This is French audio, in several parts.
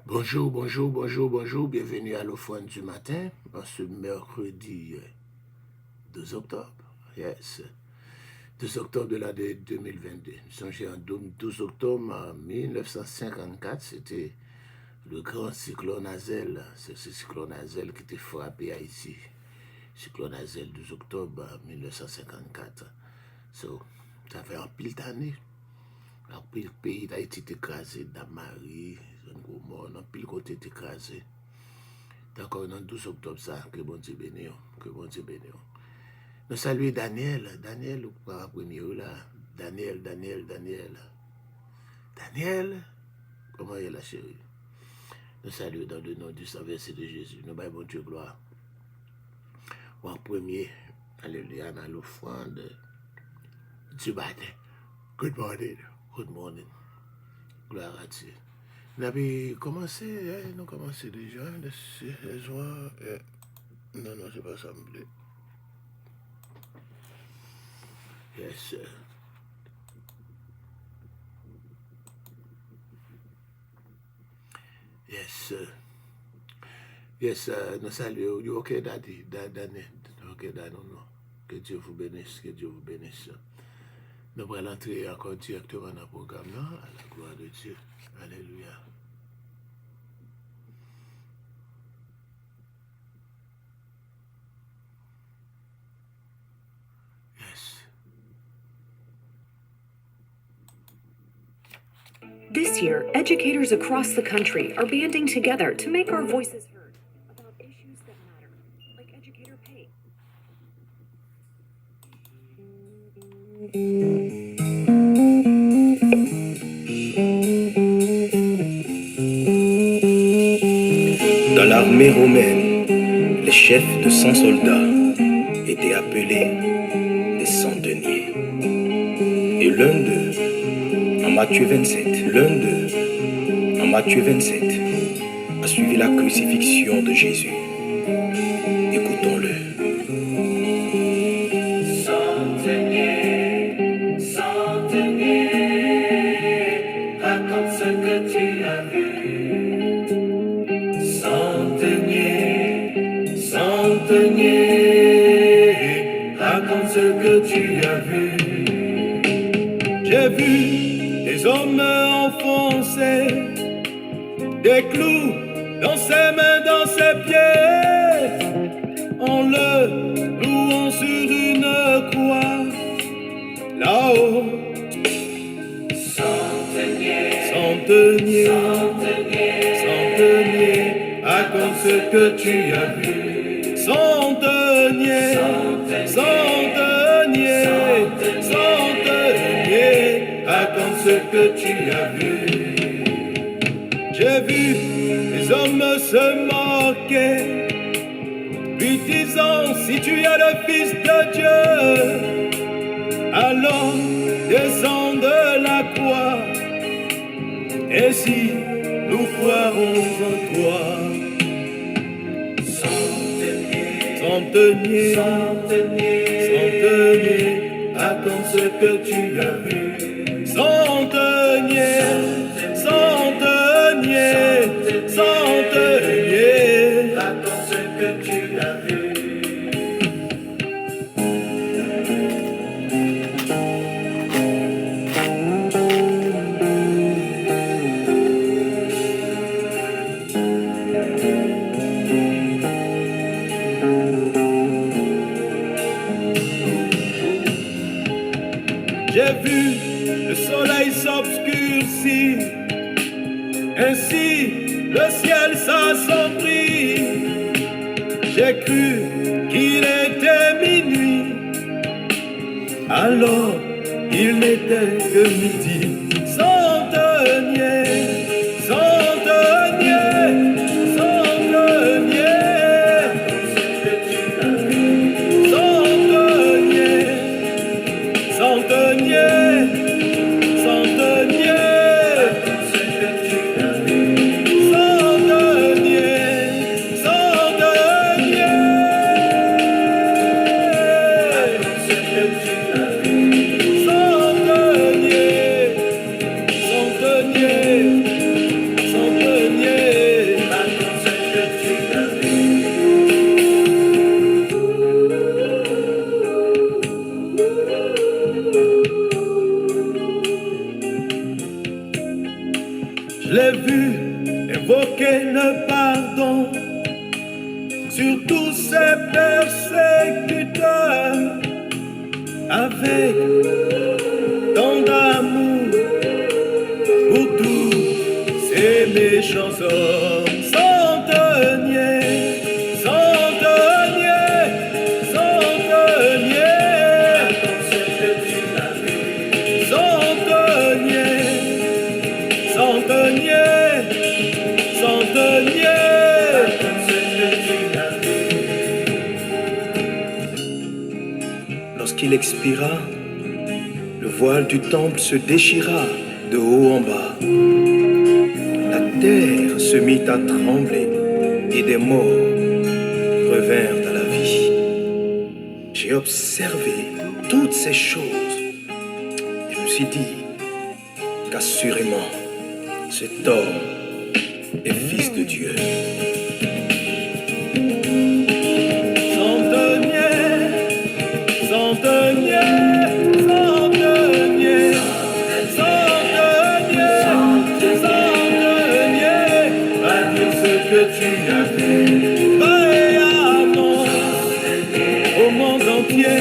Bonjour, bonjour, bonjour, bonjour. Bienvenue à l'offrande du matin, en ce mercredi 2 octobre. Yes. 2 octobre de l'année 2022. Songez en 12 octobre 1954, c'était le grand cyclone Hazel. C'est ce cyclone Hazel qui était frappé Haïti. Cyclone Hazel 12 octobre 1954. So, ça fait un pile d'années. Le pays d'Haïti est écrasé, Damari, un gros mort, un pile côté est écrasé. D'accord, dans 12 octobre, ça, que bon Dieu bénisse, que bon Dieu bénisse. Nous saluons Daniel, Daniel, ou pas premier là, Daniel, Daniel, comment est la chérie? Nous saluons dans le nom du Saint verset de Jésus, nous baillons bon Dieu gloire. Ou en premier, alléluia, dans l'offrande du matin. Good morning, good morning, gloire à Dieu. Nous avons commencé, nous commençons déjà, les joies, non, c'est pas ça, me plaît. Yes, sir. Yes, sir. Yes, sir. Nous saluons. You okay, Daddy? Danny? Ok, Danny, non. Que Dieu vous bénisse, que Dieu vous bénisse. Nous allons entrer encore directement dans le programme, là, à la gloire de Dieu. Alléluia. Yes. This year, educators across the country are banding together to make our voices heard about issues that matter, like educator pay. Dans l'armée romaine, les chefs de 100 soldats étaient appelés des centeniers. Et l'un d'eux, en Matthieu 27, a suivi la crucifixion de Jésus. Écoutons-le. Centenier, centenier, raconte ce que tu as vu. Centenier, centenier, raconte ce que tu as vu. J'ai vu des hommes enfoncés, des clous dans ses mains, dans ses pieds, en le louant sur une croix, là-haut. Centenier, Centenier, centenier, centenier, raconte ce que tu as vu. centenier, centenier, centenier, Raconte ce que tu as vu. j'ai vu les hommes se moquer, lui disant, si tu es le Fils de Dieu, alors descends de la croix, et si nous croirons en toi. Centenier, centenier, Raconte ce que tu as vu. centenier, centenier, centenier. Raconte ce que tu as vu. J'ai vu le soleil s'obscurcir, ainsi le ciel s'assombrit. J'ai cru qu'il était minuit, alors il n'était que midi. Centenier, centenier, centenier, centenier, centenier, centenier, centenier, centenier. Centenier, sur tous ces persécuteurs, avec tant d'amour pour tous ces méchants hommes. Centenier, centenier, centenier, centenier, centenier, centenier. Lorsqu'il expira, le voile du temple se déchira de haut en bas. La terre se mit à trembler et des morts revinrent à la vie. J'ai observé toutes ces choses et je me suis dit qu'assurément cet homme est fils de Dieu. Centenier, centenier, centenier, centenier, va dire ce que tu as fait, va et annonce au monde entier.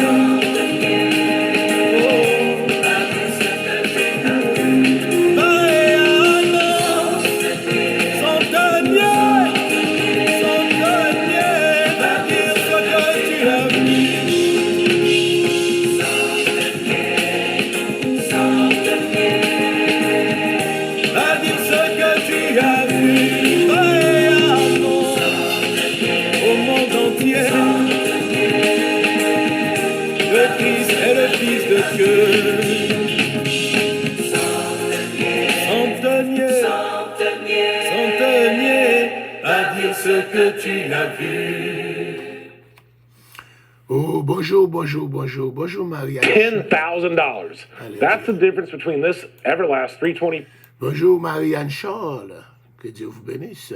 Ce que tu as vu. Oh, bonjour, bonjour, bonjour, bonjour, Maria. $10,000. That's the difference between this Everlast 320. Bonjour, Marianne Charles. Que Dieu vous bénisse.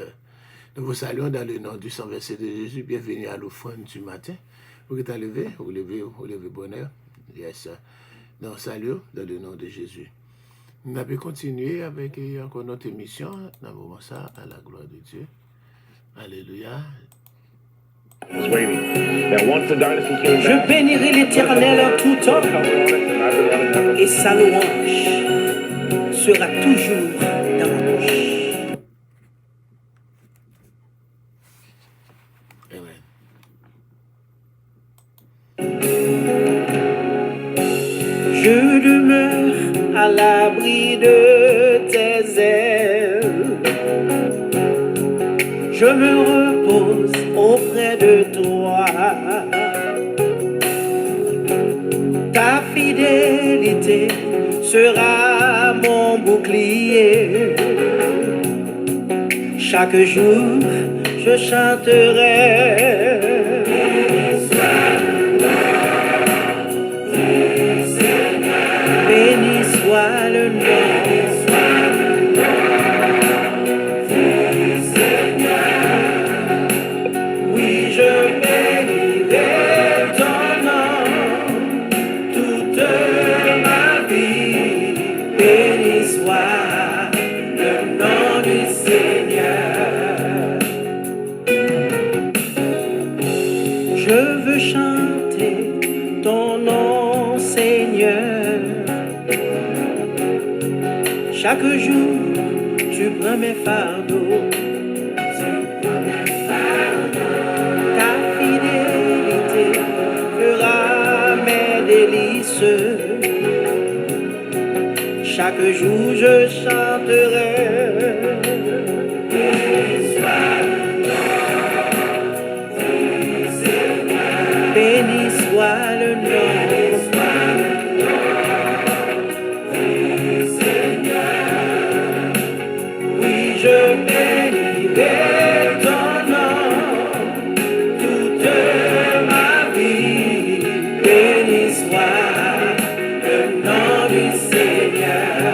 Nous vous saluons dans le nom du sang versé de Jésus. Bienvenue à l'offrande du matin. Vous êtes levé, vous levez bonheur. Yes. Nous saluons dans le nom de Jésus. Nous allons continuer avec encore notre émission. Dans le moment ça, à la gloire de Dieu. Alléluia. Je bénirai l'Éternel en tout temps, et sa louange sera toujours dans ma bouche. Amen. Je demeure à l'abri de tes ailes. Je me repose auprès de toi. Ta fidélité sera mon bouclier. Chaque jour, je chanterai. Béni soit le nom. Chaque jour, tu prends mes fardeaux. Ta fidélité fera mes délices. Chaque jour, je chanterai. Béni soit le nom. Je bénirai ton nom toute ma vie. Béni soit le nom du Seigneur.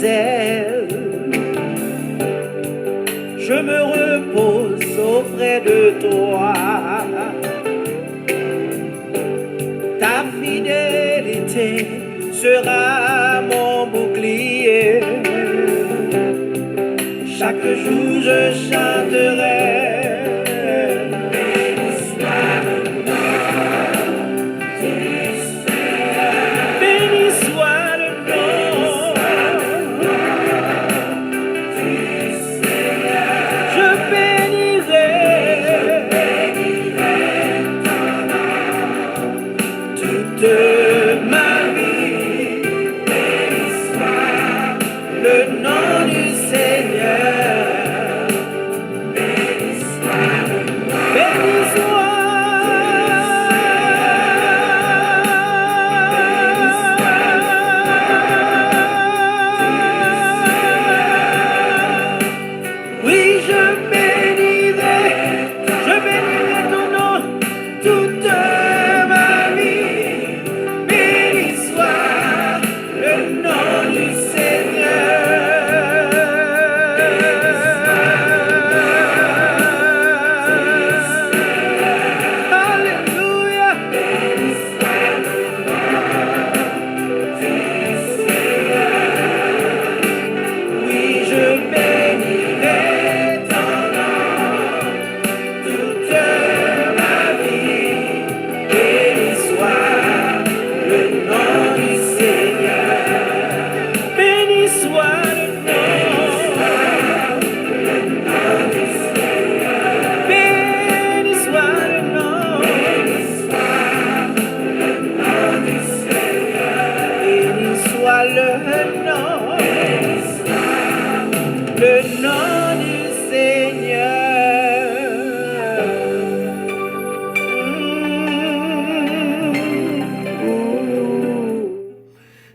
ailes. Je me repose auprès de toi. Ta fidélité sera mon bouclier. Chaque jour je chanterai.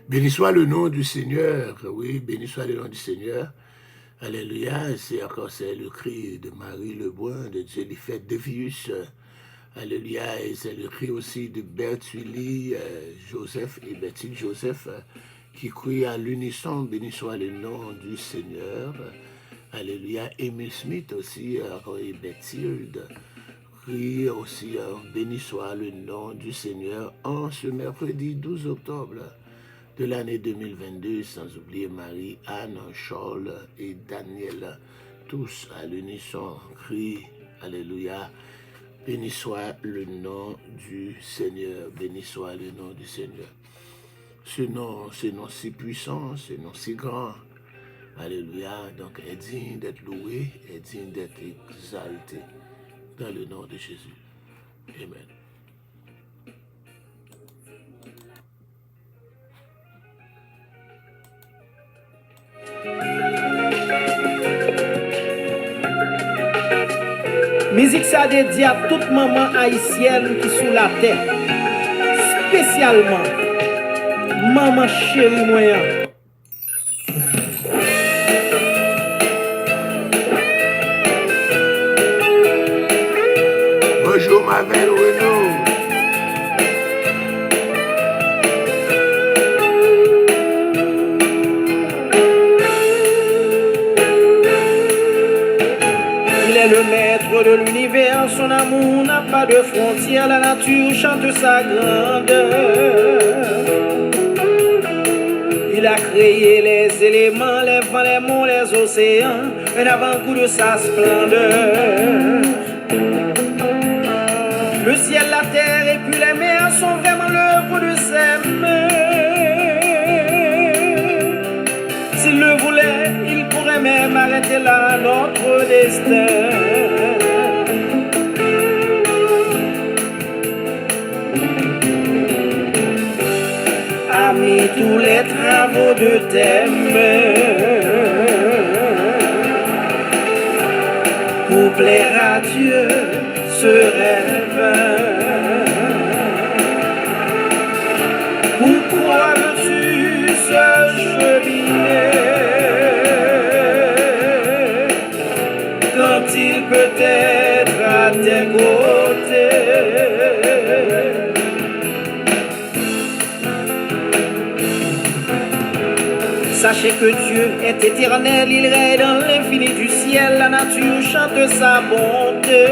Béni soit le nom du Seigneur, oui, béni soit le nom du Seigneur. Alléluia, c'est le cri de Marie Lebrun, de Jennifer Devius. Alléluia, et c'est le cri aussi de Bertulli Joseph et Bertille Joseph qui crient à l'unisson, béni soit le nom du Seigneur. Alléluia, Emile Smith aussi, et Bertilde crient aussi, béni soit le nom du Seigneur en ce mercredi 12 octobre. De l'année 2022, sans oublier Marie, Anne, Charles et Daniel, tous à l'unisson crient, alléluia, béni soit le nom du Seigneur, béni soit le nom du Seigneur. Ce nom si puissant, ce nom si grand, alléluia, donc est digne d'être loué, est digne d'être exalté dans le nom de Jésus. Amen. Musique ça dédié à toute maman haïtienne qui sous la terre. Spécialement maman chérie moyen. Bonjour ma belle Renaud. Le maître de l'univers, son amour n'a pas de frontières, la nature chante sa grandeur. Il a créé les éléments, les vents, les monts, les océans, un avant-goût de sa splendeur. Le ciel, la terre et puis les mers sont vraiment l'œuvre de ses mains. S'il le voulait, il pourrait même arrêter là notre destin. A mis tous les travaux de tes mains pour plaire à Dieu serait vain. Pourquoi veux-tu se cheminer quand il peut être à tes côtés? Sachez que Dieu est éternel, il règne dans l'infini du ciel, la nature chante sa bonté.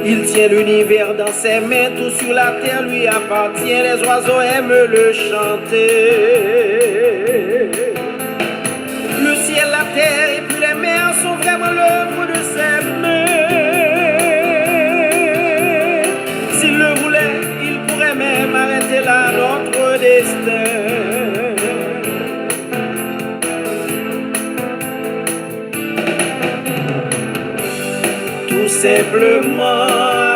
Il tient l'univers dans ses mains, tout sur la terre lui appartient, les oiseaux aiment le chanter. Le ciel, la terre et puis les mers sont vraiment l'œuvre de ses mains. S'il le voulait, il pourrait même arrêter là notre destin. Tout simplement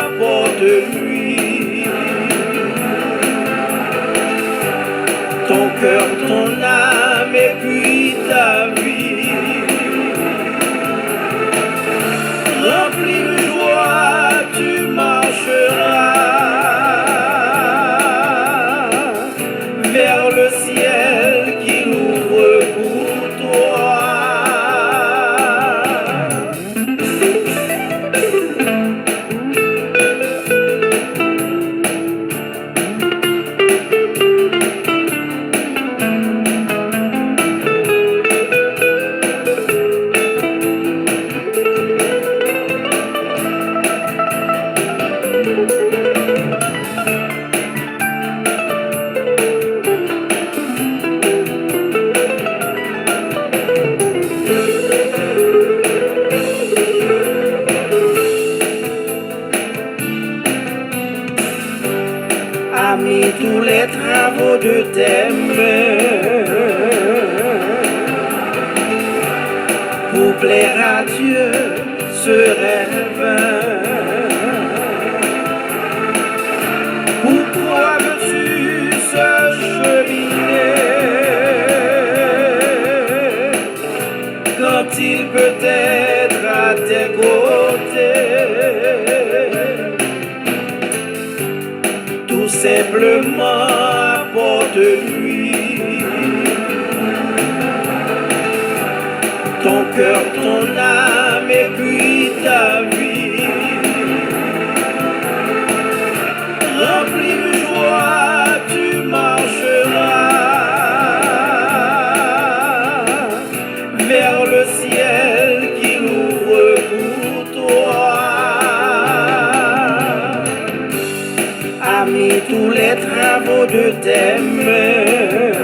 apporte-lui ton cœur, ton âme et puis ta vie. Rempli de joie, tu marcheras vers le ciel qu'il ouvre pour toi. Amis, tous les travaux de tes mains pour plaire à Dieu seraient vains. Pourquoi veux-tu se cheminer quand il peut être à tes côtés? Tout simplement apporte-lui ton cœur, ton âme et puis ta vie. Rempli de joie, tu marcheras vers le ciel qu'il ouvre pour toi. Amis, tous les travaux de tes mains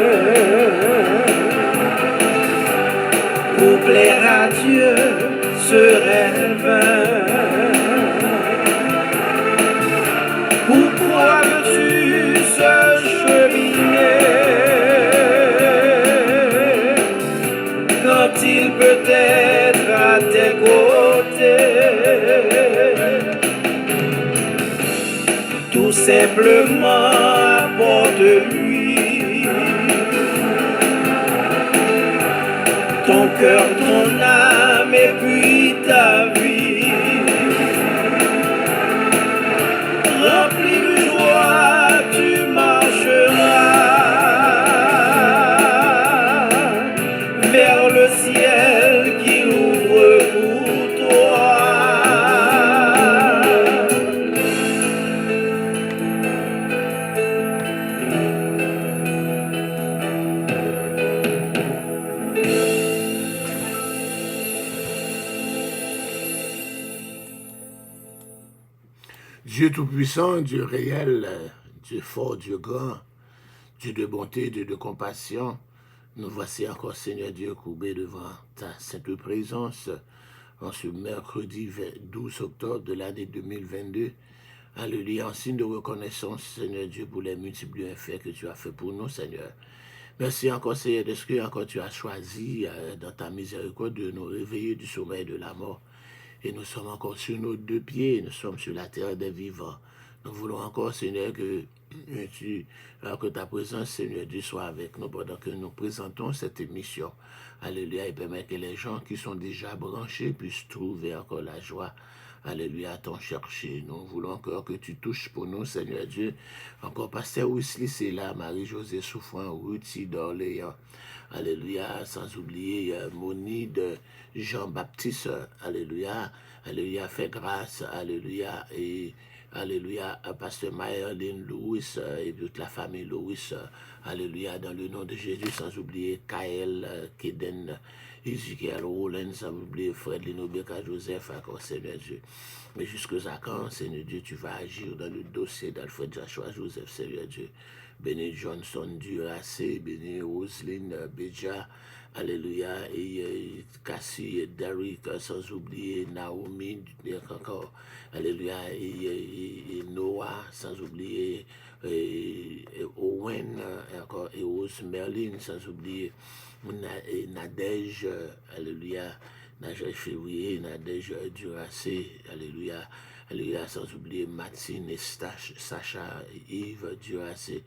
pour plaire à Dieu seraient vains. Pourquoi veux-tu se cheminer quand il peut être à tes côtés? Tout simplement apporte-lui ton cœur, ton âme et puis ta vie. Rempli de joie, tu marcheras vers le ciel qu'il ouvre pour toi. Dieu tout-puissant, Dieu réel, Dieu fort, Dieu grand, Dieu de bonté, Dieu de compassion, nous voici encore, Seigneur Dieu, courbés devant ta sainte présence en ce mercredi 12 octobre de l'année 2022. Alléluia, en signe de reconnaissance, Seigneur Dieu, pour les multiples bienfaits que tu as fait pour nous, Seigneur. Merci encore, Seigneur, de ce que encore tu as choisi dans ta miséricorde de nous réveiller du sommeil de la mort. Et nous sommes encore sur nos deux pieds, nous sommes sur la terre des vivants. Nous voulons encore, Seigneur, que ta présence, Seigneur Dieu, soit avec nous pendant que nous présentons cette émission. Alléluia, et permettre que les gens qui sont déjà branchés puissent trouver encore la joie. Alléluia, à t'en chercher. Nous voulons encore que tu touches pour nous, Seigneur Dieu. Encore Pasteur Wesley, c'est là, Marie-Josée Souffrant, Ruthi d'Orléans. Alléluia, sans oublier Moni de Jean-Baptiste. Alléluia, alléluia, fais grâce. Alléluia, et alléluia, Pasteur Mayerlin Louis et toute la famille Louis, alléluia, dans le nom de Jésus, sans oublier Kael, Keden, Ezekiel Roland, sans oublier Fred Linobeka, Joseph, encore Seigneur Dieu. Mais jusqu'à quand, Seigneur Dieu, tu vas agir dans le dossier d'Alfred Joshua Joseph, Seigneur Dieu. Béni Johnson Duracé, béni Roselyne Beja, alléluia, et Cassie et Derrick, sans oublier Naomi, encore, alléluia, et Noah, sans oublier Owen, encore, et Rose Merlin, sans oublier Nadège, alléluia, Nadège Février, Nadège Duracé, alléluia, alléluia, sans oublier Mathine et Sacha, Yves Duracé,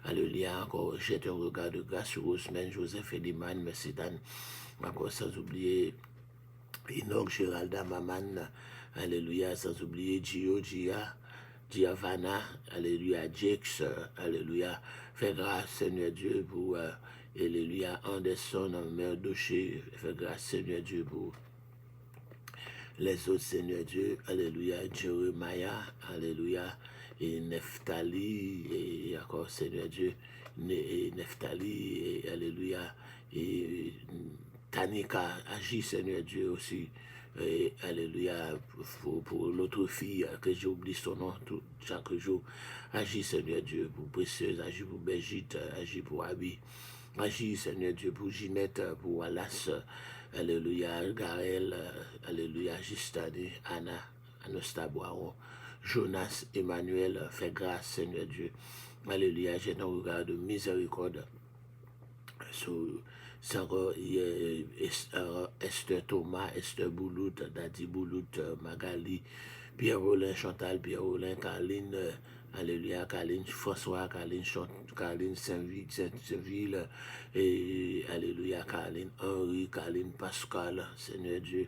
alléluia, encore, jette un regard de grâce sur Ousmane, Joseph Eliman, merci Dan, encore, sans oublier Enoch, Géralda, Maman, alléluia, sans oublier Gio, Giovanna, alléluia, Jex, alléluia, fais grâce, Seigneur Dieu, pour, alléluia, Anderson, Mère Doché, fais grâce, Seigneur Dieu, pour les autres, Seigneur Dieu, alléluia, Jeremiah, alléluia, et Nephtali, et encore, Seigneur Dieu, Nephtali, et alléluia, et Tanika, agis, Seigneur Dieu, aussi, et alléluia, pour l'autre fille, que j'oublie son nom chaque jour, agis, Seigneur Dieu, pour Précieuse, agis pour Brigitte, agis pour Abby, agis, Seigneur Dieu, pour Ginette, pour Wallace, alléluia, Garel, alléluia, Justane, Anna, Anastaboiron, Jonas, Emmanuel, fais grâce, Seigneur Dieu, alléluia, j'ai un regard de miséricorde sur Sarah, Esther Thomas, Esther Boulout, Dadi Boulout, Magali, Pierre-Rollin Chantal, Pierre-Rollin Caroline, alléluia, Caroline François, Caroline Saint-Ville, et alléluia, Caroline Henri, Caroline Pascal, Seigneur Dieu,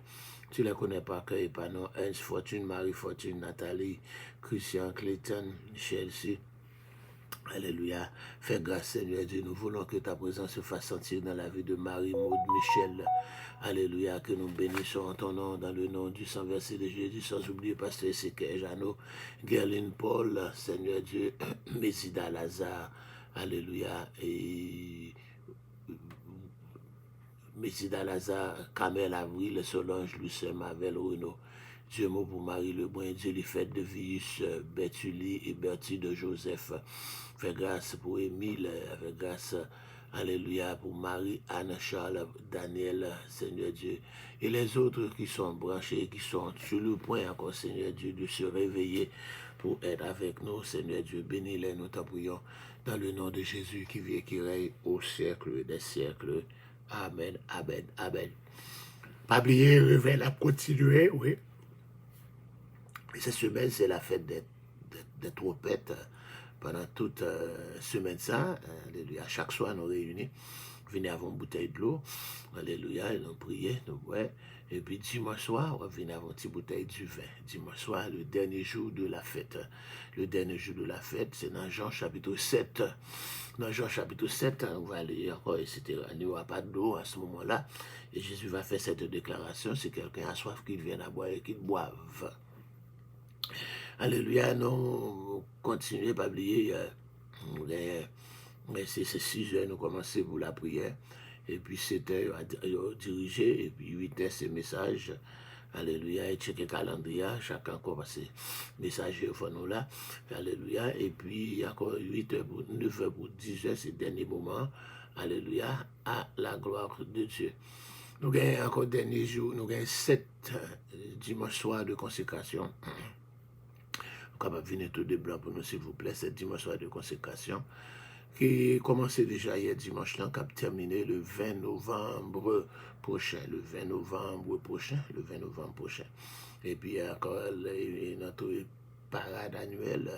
tu les connais par cœur et par nom, Ernst Fortune, Marie Fortune, Nathalie, Christian Clayton, Chelsea. Alléluia. Fais grâce, Seigneur Dieu. Nous voulons que ta présence se fasse sentir dans la vie de Marie, Maud, Michel. Alléluia. Que nous bénissons en ton nom, dans le nom du sang versé de Jésus, sans oublier Pasteur Ezekiel Jeannot, Gerline Paul, Seigneur Dieu, Mésida Lazare. Alléluia. Et Mésida Lazare, Kamel Avril, Solange, Lucien, Mavel, Renaud. Dieu mot pour Marie Lebrun, Dieu les fêtes de Vius, Bertulli et Bertie de Joseph. Fais grâce pour Émile, fais grâce, alléluia, pour Marie, Anne, Charles, Daniel, Seigneur Dieu. Et les autres qui sont branchés, qui sont sur le point encore, Seigneur Dieu, de se réveiller pour être avec nous, Seigneur Dieu. Bénis-les, nous t'en prions, dans le nom de Jésus qui vit et qui règne au siècle des siècles. Amen, amen, amen. Pas oublier, réveil à continuer, oui. Et cette semaine, c'est la fête des trompettes. Pendant toute semaine, ça, alléluia, chaque soir, nous réunis, venez avoir une bouteille de l'eau, alléluia, et nous prions, nous boire. Et puis dimanche soir, on vient avoir une petite bouteille du vin. Dimanche soir, le dernier jour de la fête. Le dernier jour de la fête, c'est dans Jean chapitre 7. Dans Jean chapitre 7, on va aller encore, etc. Il n'y aura pas d'eau à ce moment-là. Et Jésus va faire cette déclaration, si quelqu'un a soif, qu'il vienne à boire et qu'il boive. Alléluia, nous continuons, pas oublier, mais c'est 6 heures, nous commençons pour la prière, et puis 7 heures à diriger, et puis 8 heures, c'est message, alléluia, et checker le calendrier, chacun commence message au nous là, alléluia, et puis il y a encore 8 heures, 9 heures pour 10 heures, c'est le dernier moment, alléluia, à la gloire de Dieu. Nous avons encore dernier jour, nous avons 7 dimanche soir de consécration. Capable de venir tout de blanc pour nous, s'il vous plaît, cette dimanche soir de consécration, qui commençait déjà hier dimanche, qui a terminé le 20 novembre prochain. Le 20 novembre prochain. Et puis encore notre parade annuelle,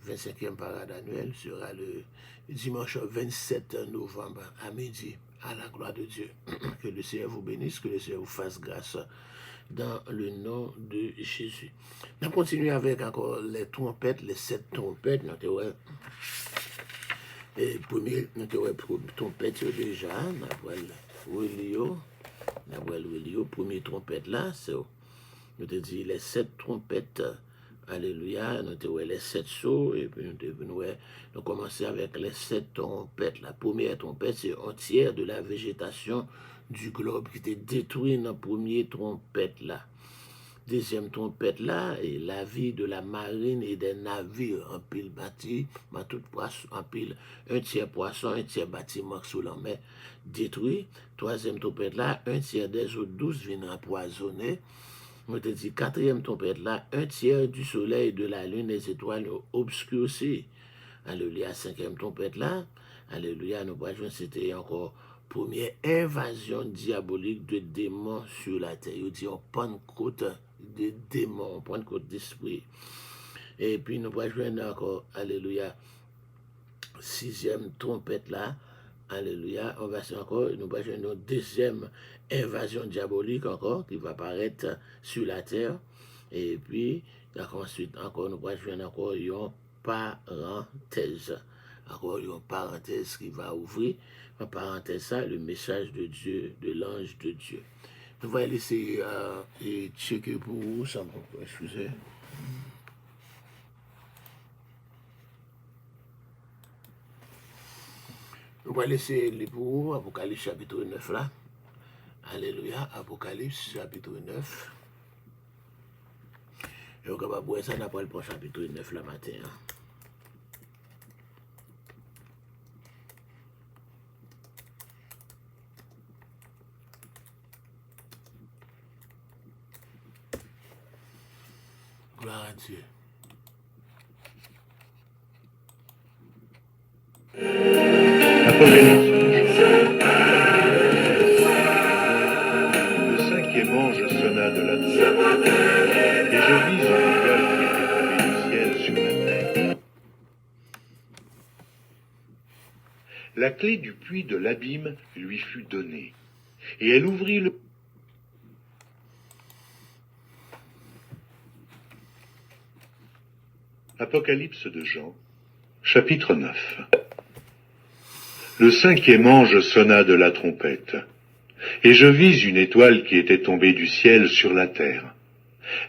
25e parade annuelle, sera le dimanche 27 novembre à midi, à la gloire de Dieu. Que le Seigneur vous bénisse, que le Seigneur vous fasse grâce. Dans le nom de Jésus. On continue avec encore les trompettes, les 7 trompettes. Et premier, nous avons trompette déjà. Nous avons premier trompette là. Nous te dit les 7 trompettes Alléluia, nous avons les 7 sceaux, et puis nous commençons avec les 7 trompettes. La première trompette, c'est un tiers de la végétation du globe qui était détruit dans la première trompette là. Deuxième trompette là, et la vie de la marine et des navires en pile bâti, tout poisson, en pile, un tiers poisson, un tiers bâtiment sous la mer détruit. Troisième trompette là, un tiers des eaux douces viennent empoisonner. On te dit, quatrième trompette là, un tiers du soleil, de la lune, des étoiles obscurcies. Alléluia, cinquième trompette là, alléluia, nous voyons, c'était encore première invasion diabolique de démons sur la terre. Il dit, on Pentecôte de démons, on Pentecôte d'esprit. Et puis nous voyons encore, alléluia, sixième trompette là, alléluia, on va encore, nous voyons une deuxième invasion diabolique encore qui va apparaître sur la terre. Et puis, ensuite, encore, nous voyons encore une parenthèse. Encore une parenthèse qui va ouvrir. En parenthèse, ça, le message de Dieu, de l'ange de Dieu. Nous allons laisser et checker pour vous, ça me excusez. Nous allons laisser les pour vous, Apocalypse chapitre 9 là. Alléluia, Apocalypse chapitre 9. Et on va voir ça d'après le chapitre 9 la matin. Hein. Gloire à Dieu. Apocalypse. Le cinquième ange sonna de la trompette, et je vis une étoile qui était tombée du ciel sur la terre. La clé du puits de l'abîme lui fut donnée, et elle ouvrit le... Apocalypse de Jean, chapitre 9. Le cinquième ange sonna de la trompette, et je vis une étoile qui était tombée du ciel sur la terre.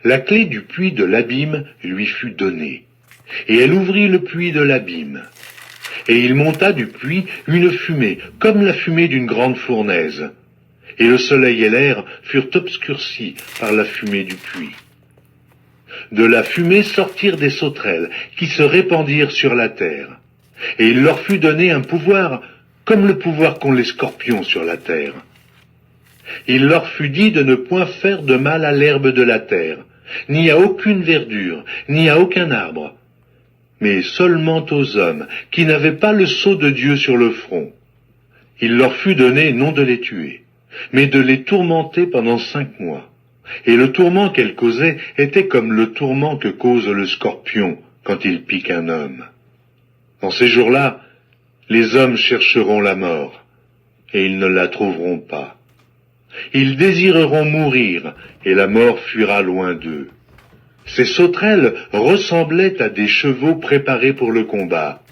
La clé du puits de l'abîme lui fut donnée, et elle ouvrit le puits de l'abîme. Et il monta du puits une fumée, comme la fumée d'une grande fournaise, et le soleil et l'air furent obscurcis par la fumée du puits. De la fumée sortirent des sauterelles, qui se répandirent sur la terre, et il leur fut donné un pouvoir, comme le pouvoir qu'ont les scorpions sur la terre. Il leur fut dit de ne point faire de mal à l'herbe de la terre, ni à aucune verdure, ni à aucun arbre, mais seulement aux hommes, qui n'avaient pas le sceau de Dieu sur le front. Il leur fut donné non de les tuer, mais de les tourmenter pendant 5 mois. Et le tourment qu'elle causait était comme le tourment que cause le scorpion quand il pique un homme. En ces jours-là, les hommes chercheront la mort, et ils ne la trouveront pas. Ils désireront mourir, et la mort fuira loin d'eux. Ces sauterelles ressemblaient à des chevaux préparés pour le combat.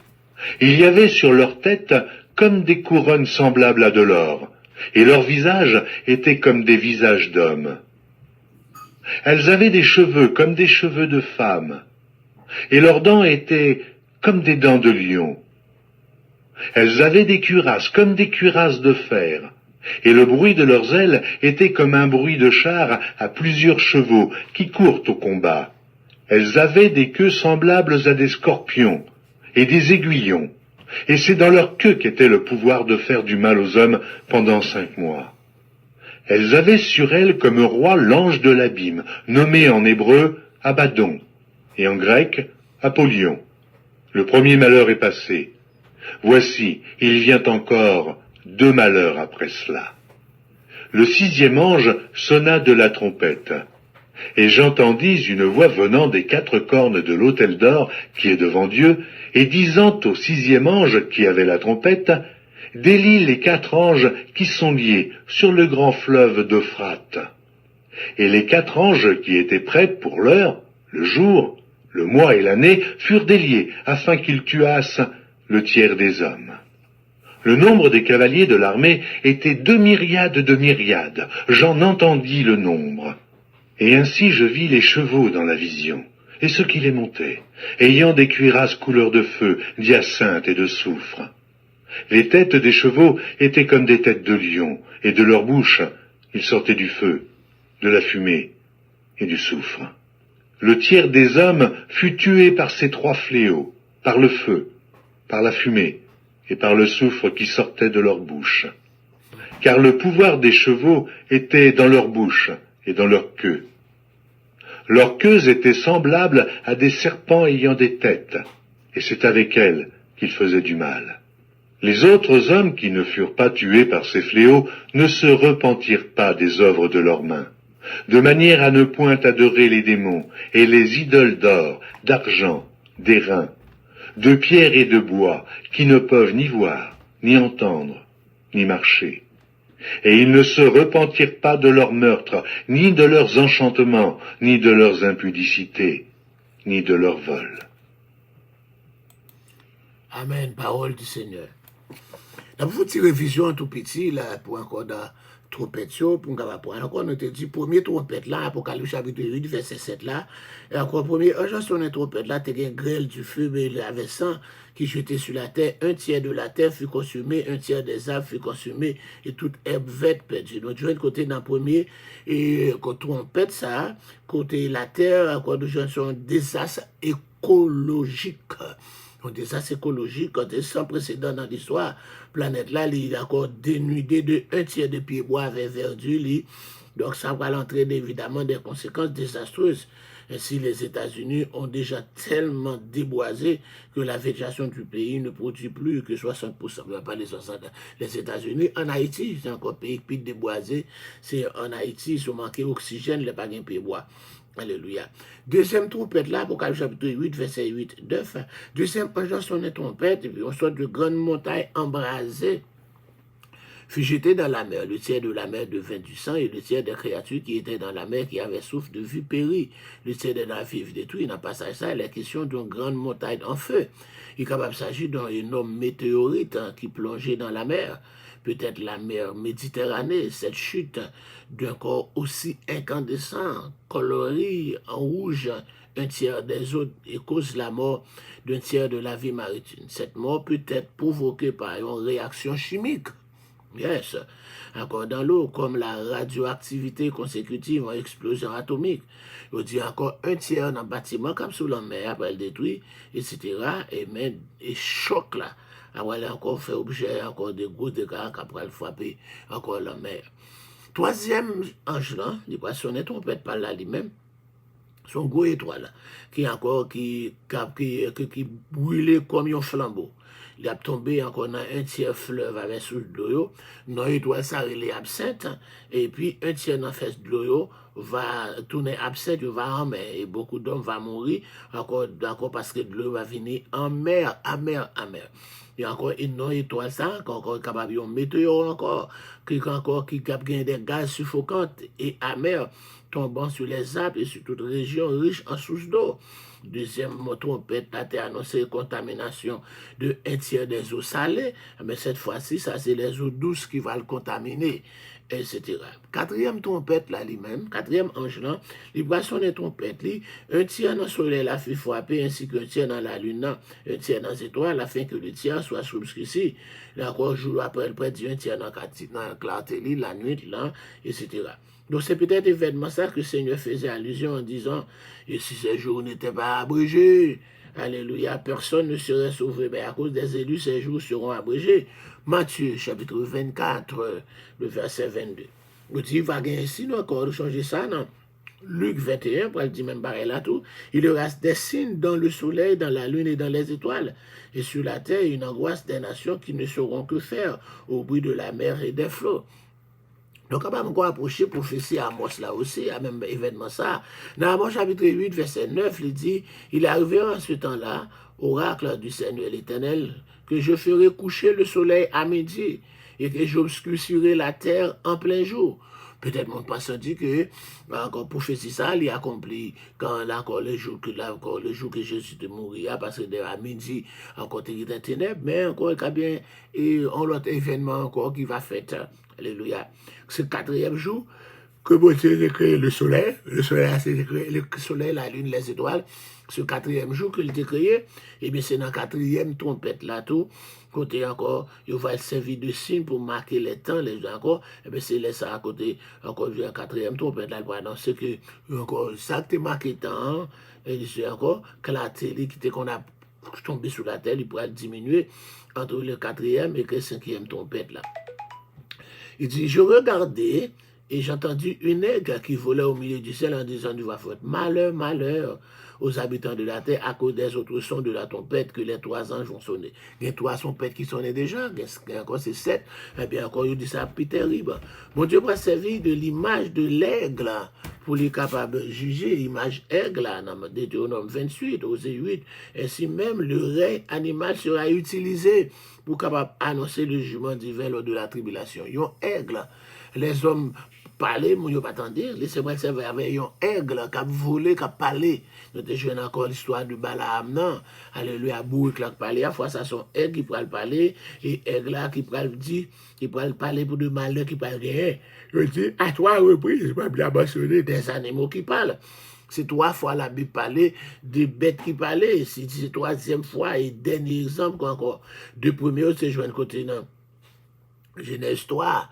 Il y avait sur leur tête comme des couronnes semblables à de l'or, et leurs visages étaient comme des visages d'hommes. Elles avaient des cheveux comme des cheveux de femmes, et leurs dents étaient comme des dents de lion. Elles avaient des cuirasses comme des cuirasses de fer, et le bruit de leurs ailes était comme un bruit de char à plusieurs chevaux qui courent au combat. Elles avaient des queues semblables à des scorpions, et des aiguillons, et c'est dans leur queue qu'était le pouvoir de faire du mal aux hommes pendant 5 mois. Elles avaient sur elles comme roi l'ange de l'abîme, nommé en hébreu Abaddon, et en grec Apollyon. Le premier malheur est passé. Voici, il vient encore 2 malheurs après cela. Le 6e ange sonna de la trompette, et j'entendis une voix venant des 4 cornes de l'autel d'or qui est devant Dieu, et disant au 6e ange qui avait la trompette, « Délie les 4 anges qui sont liés sur le grand fleuve d'Euphrate. » Et les 4 anges qui étaient prêts pour l'heure, le jour, le mois et l'année, furent déliés, afin qu'ils tuassent le tiers des hommes. Le nombre des cavaliers de l'armée était 2 myriades de myriades. J'en entendis le nombre. Et ainsi je vis les chevaux dans la vision. et ce qui les montait, ayant des cuirasses couleur de feu, d'hyacinthe et de soufre. Les têtes des chevaux étaient comme des têtes de lions, et de leur bouche il sortait du feu, de la fumée et du soufre. Le tiers des hommes fut tué par ces trois fléaux, par le feu, par la fumée et par le soufre qui sortait de leur bouche. Car le pouvoir des chevaux était dans leur bouche et dans leur queue. Leurs queues étaient semblables à des serpents ayant des têtes, et c'est avec elles qu'ils faisaient du mal. Les autres hommes qui ne furent pas tués par ces fléaux ne se repentirent pas des œuvres de leurs mains, de manière à ne point adorer les démons et les idoles d'or, d'argent, d'airain, de pierre et de bois, qui ne peuvent ni voir, ni entendre, ni marcher. Et ils ne se repentirent pas de leurs meurtres, ni de leurs enchantements, ni de leurs impudicités, ni de leurs vols. Amen, parole du Seigneur. Dans une petite révision tout petit, là, pour encore dans trompette, pour nous avoir encore, nous te dit, premier trompette là, Apocalypse chapitre 8, verset 7 là, et encore premier, un jour sonné trompette là, t'es une grêle du feu, mais il avait sang qui jetait sur la terre, un tiers de la terre fut consumé, un tiers des arbres fut consumé, et toute herbe verte perdue. Donc, je vais côté dans le premier, et quand trompette ça, côté la terre, encore nous jouons sur un désastre écologique. Un désastre écologique, quand c'est sans précédent dans l'histoire, planète là, il est encore dénudé de un tiers de pieds bois avec verdure, donc ça va entraîner évidemment des conséquences désastreuses. Ainsi, les États-Unis ont déjà tellement déboisé que la végétation du pays ne produit plus que 60%. Pas les États-Unis, en Haïti, c'est encore un pays qui déboisé. C'est en Haïti, ils ont manqué d'oxygène, les pas de pieds bois. Alléluia. Deuxième trompette là, Apocalypse chapitre 8, verset 8, 9. Deuxième ange sonne trompette, et puis on sort de grandes montagnes embrasées, fut jeté dans la mer. Le tiers de la mer devint du sang, et le tiers des créatures qui étaient dans la mer, qui avaient souffle de vue, périt. Le tiers des navires détruits. Dans le passage ça, il est question d'une grande montagne en feu. Il est capable de s'agir d'un énorme météorite qui plongeait dans la mer. Peut-être la mer Méditerranée, cette chute d'un corps aussi incandescent, coloré en rouge, un tiers des eaux et cause la mort d'un tiers de la vie maritime. Cette mort peut être provoquée par une réaction chimique. Yes. Encore dans l'eau, comme la radioactivité consécutive en explosion atomique. On dit encore un tiers dans le bâtiment, comme sous la mer, après le détruit, etc. Et choc là. Après, elle a encore fait objet, encore des gros dégâts qu'après elle frapper encore la mer. Troisième ange là, il va sonner trompette par là lui-même, son gros étoile, qui encore qui brûlait comme un flambeau. Il a tombé encore dans un tiers fleuve avec sous de l'eau, dans l'étoile ça il est absinthe, et puis un tiers dans fesse de l'eau va tourner absinthe, va en mer, et beaucoup d'hommes vont mourir encore parce que de l'eau va venir en mer, amer. Il y a encore une étoile ça, encore capable de météo encore, qui a des gaz suffocants et amers tombant sur les arbres et sur toute région riche en sources d'eau. Deuxième trompette, la terre annoncé contamination de un tiers des eaux salées, mais cette fois-ci, ça c'est les eaux douces qui vont le contaminer, etc. Quatrième trompette là lui-même, quatrième ange là, il va sonner trompette li, un tiers dans le soleil la fait frapper ainsi qu'un tiers dans la lune, un tiers dans les étoiles, afin que le tiers soit obscurci. Là encore, jour après, il prédit un tiers dans la clarté la nuit là, etc. Donc c'est peut-être événement ça que le Seigneur faisait allusion en disant, et si ces jours n'étaient pas abrégés, alléluia, personne ne serait sauvé, mais à cause des élus, ces jours seront abrégés. Matthieu, chapitre 24, le verset 22. On dit, il va gagner ici, non, encore, de changer ça, non? Luc 21, pour le dire même pareil là tout, il y aura des signes dans le soleil, dans la lune et dans les étoiles, et sur la terre, une angoisse des nations qui ne sauront que faire au bruit de la mer et des flots. Donc, on va encore approcher prophétie à Amos là aussi, à même événement ça. Dans Amos chapitre 8, verset 9, il dit, il est arrivé en ce temps-là, oracle du Seigneur l'Éternel, que je ferai coucher le soleil à midi et que j'obscurcirai la terre en plein jour. Peut-être mon passant dit que, encore prophétie ça, il est accompli quand là, encore le jour que Jésus est mort, parce que à midi, encore il était ténèbres, mais encore il y a bien un autre événement encore qui va faire. Alléluia. C'est le quatrième jour que Dieu a créé le soleil. Le soleil, c'est créé le soleil, la lune, les étoiles. ce quatrième jour qu'il était créé, et bien c'est dans la quatrième trompette là tout, côté encore, il va servir de signe pour marquer les temps, les jours encore, et bien c'est là ça à côté, encore la quatrième trompette là, il va annoncer que encore ça qui est marqué temps, et c'est encore que la télé qui était qu'on a tombé sous la terre, il pourra diminuer entre le quatrième et le cinquième trompette là. Il dit, je regardais et j'entendis une aigle qui volait au milieu du ciel en disant du voix forte, malheur, malheur aux habitants de la terre à cause des autres sons de la trompette que les 3 anges vont sonner. Il y a 3 trompettes qui sonnaient déjà, il y a encore c'est 7, et bien encore il dit ça plus terrible. Mon Dieu m'a servi de l'image de l'aigle pour les capables de juger, l'image aigle dans Deutéronome 28, Osée 8, ainsi même le règne animal sera utilisé pour capable annoncer le jugement divin lors de la tribulation. Il y a un aigle, les hommes parler, moi, je ne pas attendre. Laissez-moi servir avec un aigle qui a volé, qui a parlé. Nous avons joué encore l'histoire de Balaam, non? Alléluia, Bourg qui a parlé. À fois, ça sont aigle qui peut parler, et aigle là qui peut dire, qui peut parler pour de malheur qui peut rien. Je dis, à 3 reprises, je ne vais pas mentionner des animaux qui parlent. C'est 3 fois la Bible parlait des bêtes qui parlaient. C'est 3e fois et dernier exemple encore. 2 premiers, c'est joint côté non. Genèse 3.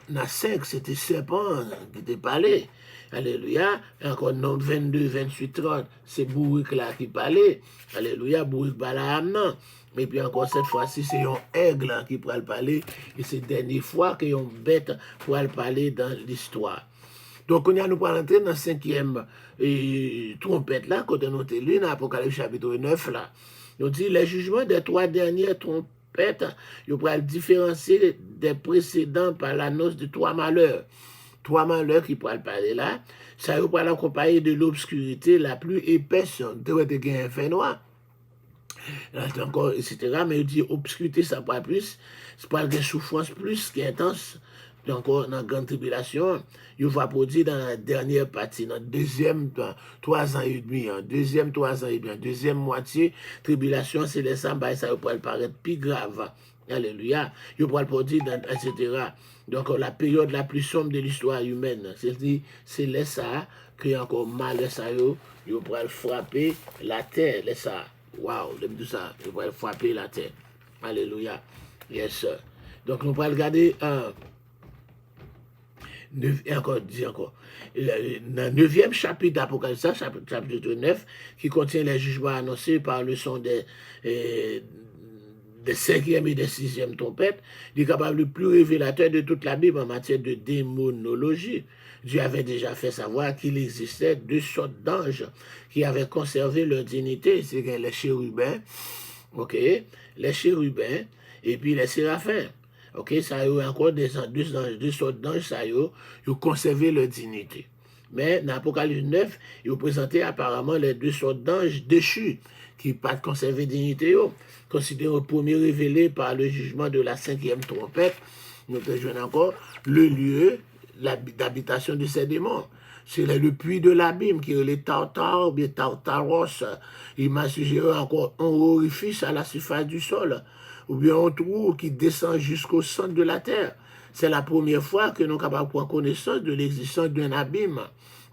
Dans 5, c'était serpent qui était parlé. Alléluia. Et encore nombre 22, 28, 30, c'est Bourrique là qui parlait. Alléluia, Bourrique Balaam, non. Et puis encore cette fois-ci, c'est un aigle qui pourra parler. Et c'est la dernière fois qu'il y a une bête pour parler dans l'histoire. Donc, on a nous pour entrer dans la 5e trompette là, quand on a lu dans l'Apocalypse chapitre 9 là. On dit les jugements des 3 dernières trompettes, il pourra différencier des précédents par l'annonce de 3 malheurs. 3 malheurs qui pourraient parler là, ça pourra l'accompagner de l'obscurité la plus épaisse, de un fait noir. Là, encore, etc. Mais il dit obscurité, ça pourra plus, c'est pas des souffrances plus qui intenses. Donc, dans la grande tribulation, il va produire dans la dernière partie, dans la deuxième 3 ans et demi, deuxième 3 ans et demi, deuxième moitié, tribulation, c'est les sambas, ça pourrait paraître plus grave. Alléluia. Il pourrait produire, etc. Donc, la période la plus sombre de l'histoire humaine, c'est les ça, qu'il y a encore mal, ça, il pourrait frapper la terre, les ça. Waouh, tout ça, il pourrait frapper la terre. Alléluia. Yes, sir. Donc, nous pourrons regarder dans le 9e chapitre d'Apocalypse, chapitre 9, qui contient les jugements annoncés par le son des 5e et des 6e trompettes, il est capable le plus révélateur de toute la Bible en matière de démonologie. Dieu avait déjà fait savoir qu'il existait 2 sortes d'anges qui avaient conservé leur dignité, c'est les chérubins, les chérubins et puis les séraphins. Ça y a encore deux sortes d'anges, ça y a conservé leur dignité. Mais dans l'Apocalypse 9, ils ont présenté apparemment les 2 sortes d'anges déchus, qui n'ont pas conservé dignité, considérés au premier révélé par le jugement de la 5e trompette. Nous avons encore le lieu d'habitation de ces démons. C'est le puits de l'abîme qui est les Tartares ou bien Tartaros. Il m'a suggéré encore un orifice à la surface du sol, ou bien un trou qui descend jusqu'au centre de la terre. C'est la première fois que nous sommes capables de prendre connaissance de l'existence d'un abîme.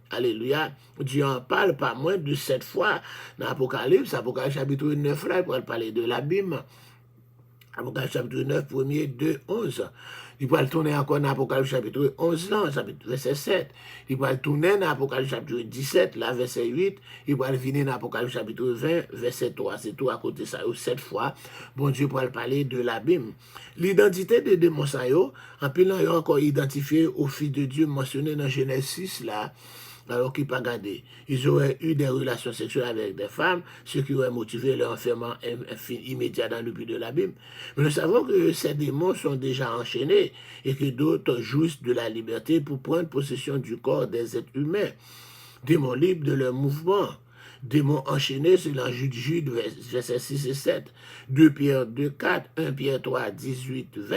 Alléluia. Dieu en parle pas moins de 7 fois dans l'Apocalypse. Apocalypse chapitre 9, là, il pourrait parler de l'abîme. Apocalypse chapitre 9, 1er, 2, 11. Il pourrait tourner encore dans l'Apocalypse chapitre 11, là, verset 7. Il pourrait tourner dans l'Apocalypse chapitre 17, là, verset 8. Il pourrait venir dans l'Apocalypse chapitre 20, verset 3. C'est tout à côté de ça. 7 fois, bon Dieu pourrait parler de l'abîme. L'identité des démons, ça, en plus, là, il y a encore identifié au Fils de Dieu mentionné dans Genèse 6, là, alors qu'ils pas gardé. Ils auraient eu des relations sexuelles avec des femmes, ce qui aurait motivé leur enfermement immédiat dans le puits de l'abîme. Mais nous savons que ces démons sont déjà enchaînés et que d'autres jouissent de la liberté pour prendre possession du corps des êtres humains. Démons libres de leur mouvement. Démons enchaînés, c'est dans Jude, verset 6 et 7, 2 Pierre 2, 4, 1 Pierre 3, 18, 20.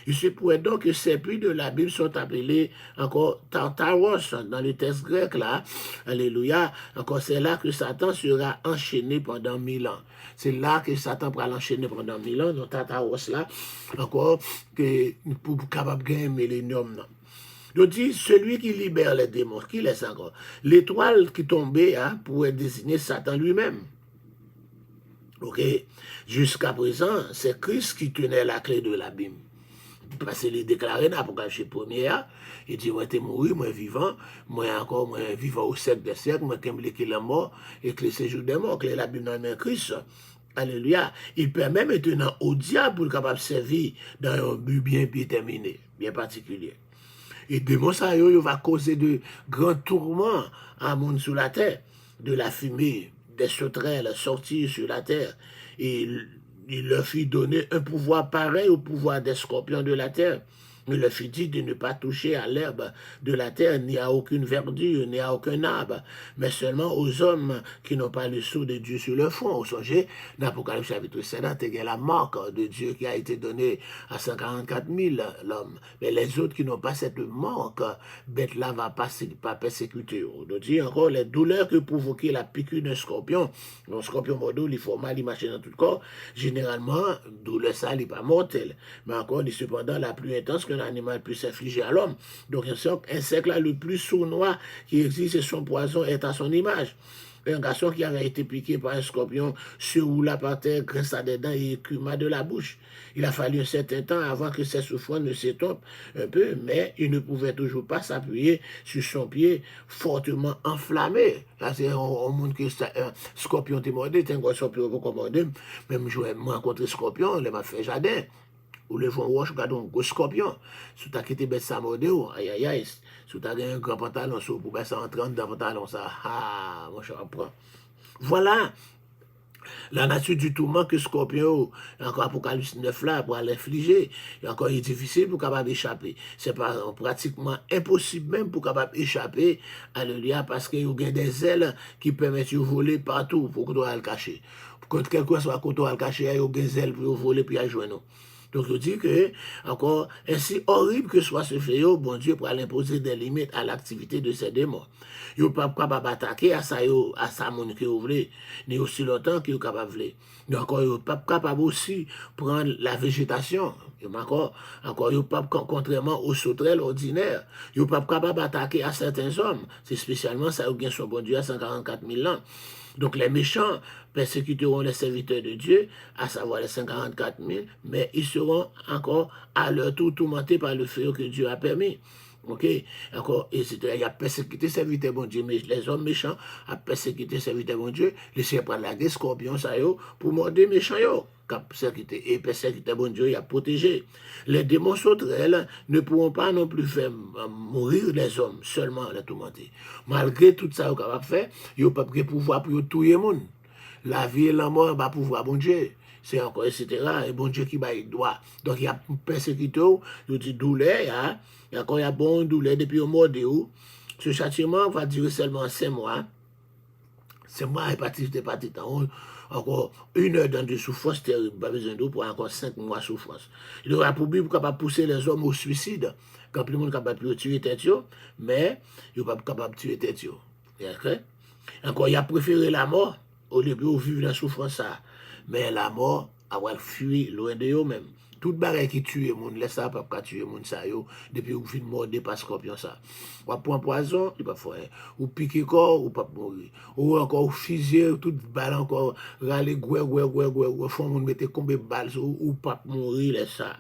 Il se pourrait donc que ces puits de la Bible sont appelés encore Tartaros dans le texte grec là. Alléluia. Encore c'est là que Satan sera enchaîné pendant 1000 ans. C'est là que Satan pourra l'enchaîner pendant 1000 ans, dans Tartaros là, encore, que pour capable gagner un millénium. Donc, dit, celui qui libère les démons, qui laisse encore? L'étoile qui tombait pourrait désigner Satan lui-même. Ok? Jusqu'à présent, c'est Christ qui tenait la clé de l'abîme. Parce qu'il est déclaré dans l'Apocalypse 1er, il dit, moi, t'es mort, moi, vivant, moi, vivant au siècle des siècles, moi, qui me la mort, et que le séjour des morts, que l'abîme dans le Christ. Alléluia. Il permet maintenant au diable pour capable de servir dans un but bien déterminé, bien particulier. Et démon ça, il va causer de grands tourments à monde sur la terre, de la fumée, des sauterelles sortir sur la terre. Et il leur fit donner un pouvoir pareil au pouvoir des scorpions de la terre. Il leur fit dire de ne pas toucher à l'herbe de la terre, ni à aucune verdure, ni à aucun arbre, mais seulement aux hommes qui n'ont pas le sceau de Dieu sur leur front. Vous songez, dans l'Apocalypse chapitre 7, il y a la marque de Dieu qui a été donnée à 144 000 l'homme. Mais les autres qui n'ont pas cette marque, bête là va pas persécuter. Donc, il y a encore les douleurs que provoquait la piqûre d'un scorpion. Un scorpion mordeau, il faut mal, il marche dans tout le corps. Généralement, douleur ça, il n'est pas mortel. Mais encore, il est cependant la plus intense que l'animal puisse infliger à l'homme. Donc, un insecte là, le plus sournois qui existe, et son poison est à son image. Un garçon qui avait été piqué par un scorpion se roula par terre, grinça des dents et écuma de la bouche. Il a fallu un certain temps avant que ses souffrances ne s'étompent un peu, mais il ne pouvait toujours pas s'appuyer sur son pied fortement enflammé. Là, c'est au monde que un scorpion t'est mordé, t'es un gros scorpion pour commander. Même je rencontré scorpion, il m'a fait jardin. Ou le vent roche, regarde un gros scorpion. Si tu as quitté bête ça mordé, aïe aïe aïe. Si tu as un grand pantalon, pour mettre ça en 30 dans le pantalon, ça, mon cher apprend. Voilà la nature du tourment que scorpion, encore Apocalypse 9 là, pour l'infliger, et encore il est difficile pour capable d'échapper. C'est pratiquement impossible même pour capable échapper à l'Elia parce qu'il y a des ailes qui permettent de voler partout pour que tu le cacher. Quand quelqu'un soit côté le cacher, il y a des ailes pour voler puis à joindre. Donc, je dis que, encore, ainsi horrible que soit ce fléau, bon Dieu pourra imposer des limites à l'activité de ces démons. Ils ne sont pas capables d'attaquer à ça monde que vous voulez, ni aussi longtemps qu'ils sont capables de. Donc, encore, ils ne sont pas capables aussi de prendre la végétation. Encore, ils ne sont pas, contrairement aux sauterelles ordinaires, ils ne sont pas capables d'attaquer à certains hommes. C'est spécialement ça, qui sont bon Dieu à 144 000 ans. Donc les méchants persécuteront les serviteurs de Dieu, à savoir les 144 000, mais ils seront encore à leur tour tourmentés par le feu que Dieu a permis. Ok? Encore, etc. Il a persécuté les serviteurs de Dieu, mais les hommes méchants ont persécuté les serviteurs de Dieu, laissez prendre la guerre scorpion ça yo, pour mordre les méchants yo. Et persécuter bon Dieu, il a protégé. Les démons sauterelles ne pourront pas non plus faire mourir les hommes, seulement les tourmenter. Malgré tout ça, ils capable de faire, ils n'ont pas de pouvoir pour tuer les gens. La vie et la mort, va pouvoir bon Dieu. C'est encore, etc. Et bon Dieu qui va y droit. Donc, il y a persécuté, il y a douleur, il y a encore bon douleur depuis au mois de août. Ce châtiment va durer seulement 5 mois. 5 mois, hépatite, encore 1 heure dans de souffrance terrible, pas besoin d'eau pour encore 5 mois de souffrance. Il aura pour but capable de pousser les hommes au suicide, quand tout le monde est capable de tuer tête, mais il n'est pas capable de tuer tête. Encore, il a préféré la mort au lieu de vivre la souffrance. Mais la mort, avoir fui loin de eux-mêmes. Tout bagay qui tue les gens, laisse ça pas tuer les gens, depuis que vous finissez de mordre par scorpion ça. Ou prendre poison, il pas faire. Ou piquer corps, ou pas mourir. Ou encore fusiller, tout balle encore, râler, ou font moun mettre combien de balles, ou pas mourir, laisse ça.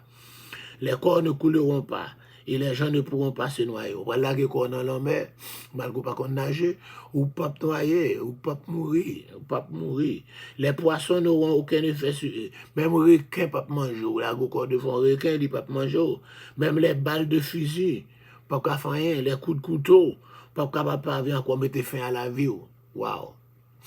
Les corps ne couleront pas. Et les gens ne pourront pas se noyer. On va laguer corps dans la mer, malgré pas qu'on nage, ou pas noyer, ou pas mourir, ou pas mourir. Les poissons n'auront aucun effet sur eux. Même les requins ne peuvent pas manger. La corps de fond requin, ils ne peuvent pas manger. Même les balles de fusil, pas qu'à faire rien. Les coups de couteau, pas capable de parvenir encore mettre fin à la vie. Waouh!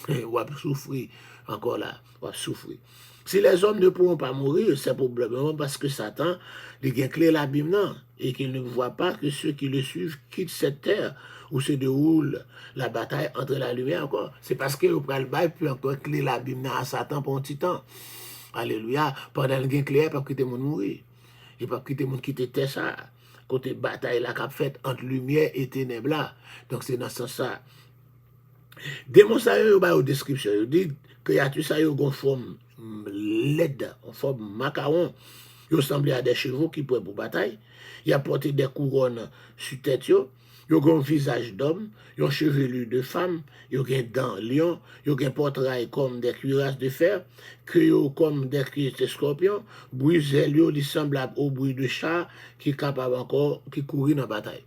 On va souffrir encore là. On va souffrir. Si les hommes ne pourront pas mourir, c'est probablement parce que Satan a clé l'abîme et qu'il ne voit pas que ceux qui le suivent quittent cette terre où se déroule la bataille entre la lumière encore. C'est parce que le bail peut encore clé l'abîme à Satan pour un petit temps. Alléluia. Pendant le gain clair, pas quitter le monde mourir. Et pas quitter le monde quitter terre ça. Côté bataille là qu'a fait entre lumière et ténèbres là. Donc c'est dans ce sens ça. Démon ça yo ba aux descriptions. Il dit que y a tout ça yo gon forme LED, en forme macaron. Ils ressemblent à des chevaux qui prennent pour bataille. Ils portent des couronnes sur tête. Ils ont un visage d'homme, ils ont chevelu de femme, ils ont des dents lion, ils ont un portrait comme des cuirasses de fer, creux comme des cuisses de scorpion, bruit zélio semblable au bruit de chat qui est capable encore, qui courir dans la bataille.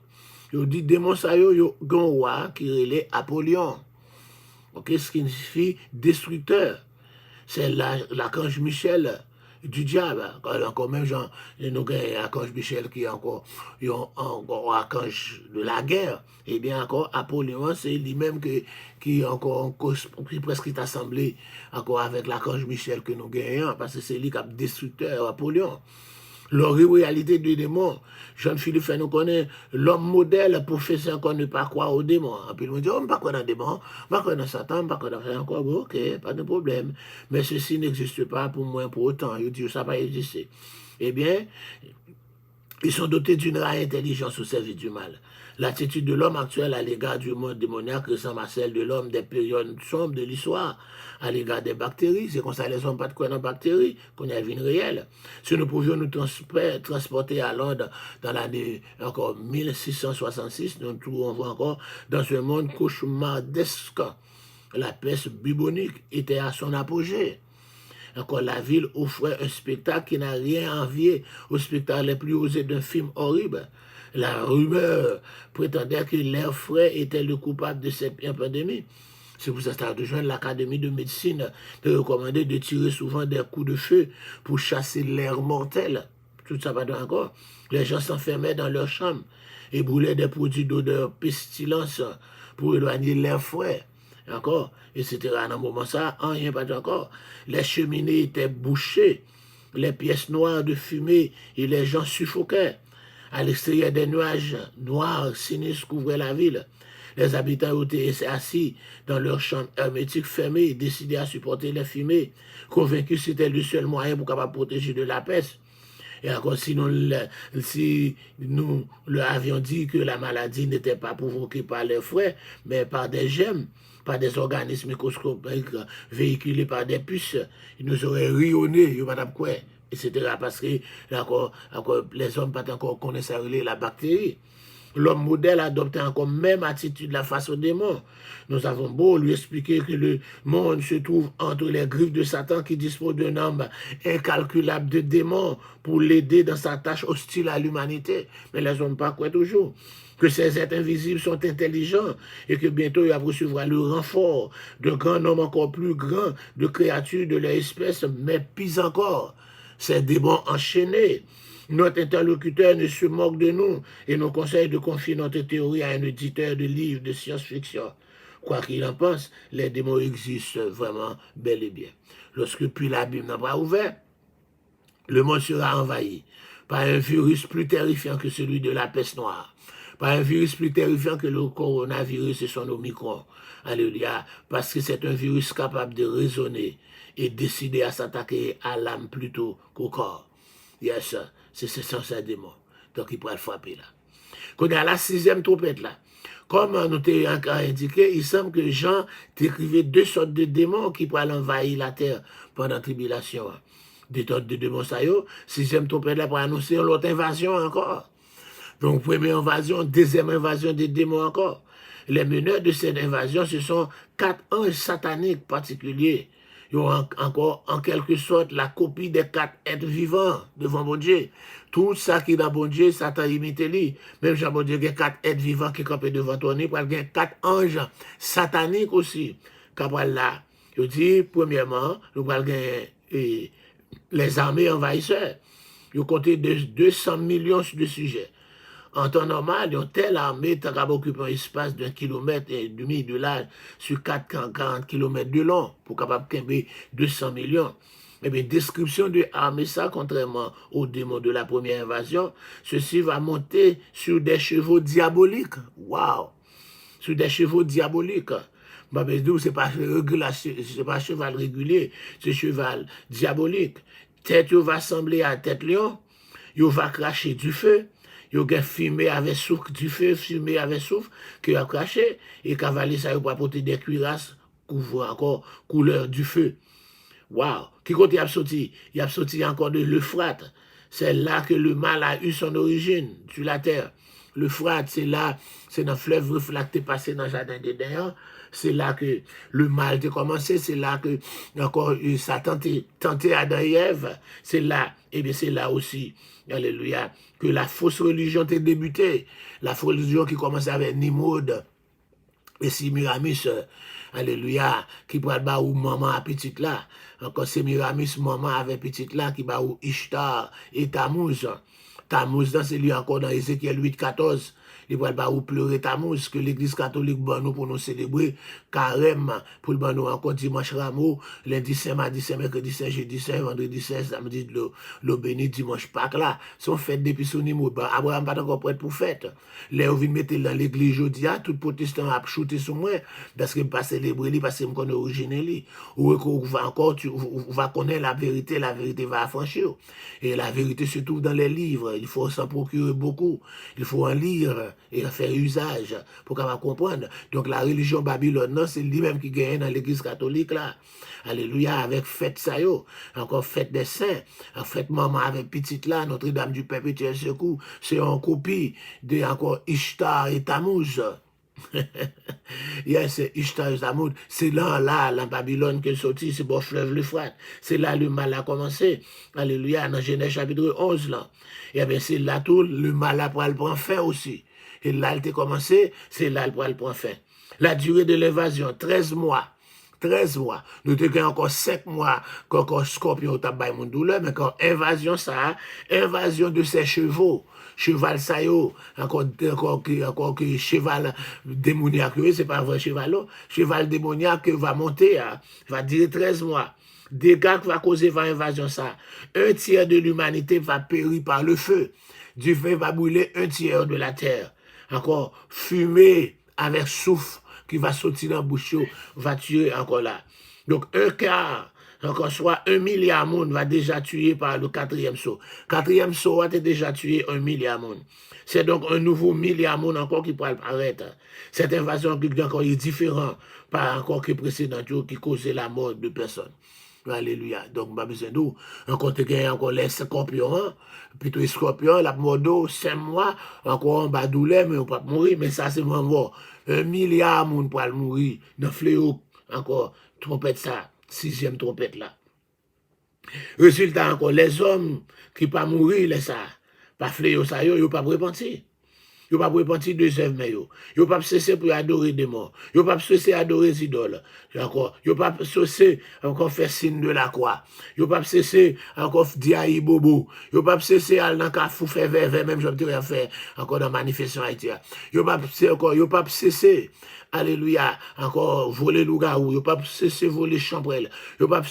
Ils ont dit démon ça yo un roi qui relait Apollyon. Ok, ce qui signifie destructeur. C'est l'archange Michel du diable. Encore même, genre, nous avons l'archange Michel qui est encore archange de la guerre. Et bien encore, Apollyon, c'est lui-même qui est encore qui presque est assemblé encore avec l'archange Michel que nous gagnons, parce que c'est lui qui est destructeur, Apollyon. Réalité du démon, Jean-Philippe fait nous connaître l'homme modèle pour faire ça qu'on ne pas croire au démon. Et puis il me dit, on ne pas croire dans le démon, on ne pas croire dans Satan, on ne pas croire dans rien encore. Bon, ok, pas de problème. Mais ceci n'existe pas pour moi pour autant. Il dit, ça n'a pas existé. Eh bien, ils sont dotés d'une rare intelligence au service du mal. L'attitude de l'homme actuel à l'égard du monde démoniaque ressemble à celle de l'homme des périodes sombres de l'histoire, à l'égard des bactéries. C'est comme ça les hommes pas de quoi dans les bactéries, qu'on y a une réelle. Si nous pouvions nous transporter à Londres dans l'année encore 1666, nous nous trouvons encore dans un monde cauchemardesque. La peste bubonique était à son apogée. Encore, la ville offrait un spectacle qui n'a rien à envier au spectacle les plus osés d'un film horrible. La rumeur prétendait que l'air frais était le coupable de cette pandémie. C'est pour ça que ça a rejoint l'Académie de médecine de recommander de tirer souvent des coups de feu pour chasser l'air mortel. Tout ça va encore. Les gens s'enfermaient dans leur chambre et brûlaient des produits d'odeur pestilence pour éloigner l'air frais. Encore, etc. Dans un moment ça, rien pas encore. Les cheminées étaient bouchées, les pièces noires de fumée et les gens suffoquaient. À l'extérieur, des nuages noirs sinistres couvraient la ville. Les habitants étaient assis dans leurs chambres hermétiques fermées, décidés à supporter les fumées, convaincus que c'était le seul moyen pour capable protéger de la peste. Et encore, si nous leur avions dit que la maladie n'était pas provoquée par les frais, mais par des gemmes, par des organismes microscopiques véhiculés par des puces, ils nous auraient rayonné, ils n'auraient pas quoi, etc. Parce que encore, les hommes pas encore connaissent la bactérie. L'homme modèle adopte encore même attitude la face au démon. Nous avons beau lui expliquer que le monde se trouve entre les griffes de Satan qui dispose d'un nombre incalculable de démons pour l'aider dans sa tâche hostile à l'humanité. Mais les hommes pas quoi toujours. Que ces êtres invisibles sont intelligents et que bientôt il recevront le renfort de grands nombres encore plus grands de créatures de leur espèce, mais pis encore, ces démons enchaînés. Notre interlocuteur ne se moque de nous et nous conseille de confier notre théorie à un éditeur de livres de science-fiction. Quoi qu'il en pense, les démons existent vraiment bel et bien. Lorsque puis la Bible n'a pas ouvert, le monde sera envahi par un virus plus terrifiant que celui de la peste noire, par un virus plus terrifiant que le coronavirus et son Omicron. Alléluia, parce que c'est un virus capable de raisonner et décider à s'attaquer à l'âme plutôt qu'au corps. Yes, c'est un démon. Donc il pourrait le frapper là. Quand on est à la 6e trompette là, comme nous t'avons encore indiqué, il semble que Jean décrivait 2 sortes de démons qui pourraient envahir la terre pendant la tribulation. Des sortes de démons, ça y est, 6e trompette là pour annoncer l'autre invasion encore. Donc première invasion, deuxième invasion des démons encore. Les meneurs de cette invasion, ce sont 4 anges sataniques particuliers. Ils ont encore, en quelque sorte, la copie des 4 êtres vivants devant bon Dieu. Tout ça qui est dans bon Dieu, Satan imite lui. Même Jean bon Dieu, il y a 4 êtres vivants qui campent devant toi. Il y a 4 anges sataniques aussi. Quand là, je dis, premièrement, nous allons les armées envahisseurs. Ils comptent 200 millions de sujets. En temps normal, ils ont telle armée qui occupe un espace d'1,5 km de large sur 40 km de long pour capable de 200 millions. Eh bien, description de l'armée, ça, contrairement aux démons de la première invasion, ceci va monter sur des chevaux diaboliques. Waouh! Sur des chevaux diaboliques. Ce n'est pas un cheval régulier, c'est un cheval diabolique. Tête va sembler à tête lion, il va cracher du feu. Il y a fumé avec souffle, du feu, fumé avec souffle, qui a craché, et cavalier, ça va porter des cuirasses, couvre encore couleur du feu. Waouh! Qui côté il a sorti? Il a sorti encore de l'Euphrate. C'est là que le mal a eu son origine, sur la terre. L'Euphrate, c'est là, c'est dans le fleuve reflacté passé dans le jardin d'Éden. C'est là que le mal a commencé, c'est là que encore ça tenté Adam et Ève. C'est là, et bien c'est là aussi, alléluia, que la fausse religion a débuté. La fausse religion qui commençait avec Nimrod et Sémiramis, alléluia, qui pourrait ba ou maman à petite là. Encore Sémiramis, maman avec petite là, qui ba ou Ishtar et Tammuz. Tammuz, c'est lui encore dans Ézéchiel 8-14. Il va pas ou pleurer Tammuz, que l'église catholique bon nous pour nous célébrer, carême, pour le bon nous encore dimanche rameau, lundi saint, mardi saint, mercredi saint, jeudi saint, vendredi saint, samedi le béni, dimanche Pâques là, sont fêtes depuis son niveau. Abraham pas encore prêt pour fête. Là, on vient mettre dans l'église jeudi, tout protestant a shooté sur moi, parce que pas célébrer lui, parce que me connaît origine ou qu'on va encore, on va connaître la vérité va affranchir. Et la vérité se trouve dans les livres, il faut s'en procurer beaucoup, il faut en lire, et en faire usage pour qu'on va comprendre. Donc la religion Babylone, c'est lui-même qui gagne dans l'église catholique là. Alléluia, avec fête ça yo, encore fête des saints, en fête maman avec petite là, Notre-Dame du Perpétuel Secours, c'est en copie de encore Ishtar et Tammuz. Yes, Ishtar et Tammuz, c'est là, la Babylone qui est sortie, c'est bon fleuve l'Euphrate. C'est là le mal a commencé. Alléluia, dans Genèse chapitre 11 là. Et bien c'est là tout, le mal a pris le point fin aussi. Et là, il a commencé, c'est là le point fin. La durée de l'évasion, 13 mois. 13 mois. Nous avons encore 5 mois qu'encore Scorpion a baillé mon douleur, mais quand invasion ça, invasion de ses chevaux. Cheval ça yo, encore que cheval démoniaque, c'est pas un vrai cheval, cheval démoniaque va monter, va durer 13 mois. Dégâts qui va causer par invasion ça. 1/3 de l'humanité va périr par le feu. Du feu va brûler 1/3 de la terre. Encore fumée avec souffle qui va sortir dans la bouche, va tuer encore là. Donc, 1/4, encore soit 1 milliard de monde va déjà tuer par le 4e saut. 4e saut a déjà tué 1 milliard de monde. C'est donc un nouveau milliard de monde encore qui pourrait apparaître. Cette invasion qui encore est différente par encore que précédente qui causait la mort de personnes. Alléluia. Donc, pas besoin d'où. Encore les scorpions, plutôt les scorpions, la mort d'eau, 5 mois, encore en bas douleur, mais on ne peut pas mourir, mais ça, c'est vraiment mort. 1 milliard de monde pour mourir. Dans le fléau, encore, trompette ça, 6e trompette là. Résultat, encore, les hommes qui ne peuvent pas mourir, les ça, pas fléau ça, ils ne peuvent pas repentir. Ils ne peuvent pas repentir de œuvres, mais ils ne peuvent pas cesser pour adorer des morts. Ils ne peuvent pas cesser adorer les idoles. Encore, ils ne peuvent pas cesser encore faire signe de la croix. Ils ne peuvent pas cesser encore dire aïe bobo. Ils ne peuvent pas cesser aller dans le cafou faire verre, même je vais faire encore dans la manifestation haïtienne. Ils ne peuvent pas cesser. Alléluia, encore voler loup-garou, il ne peut pas cesser voler chambrelle, il ne peut pas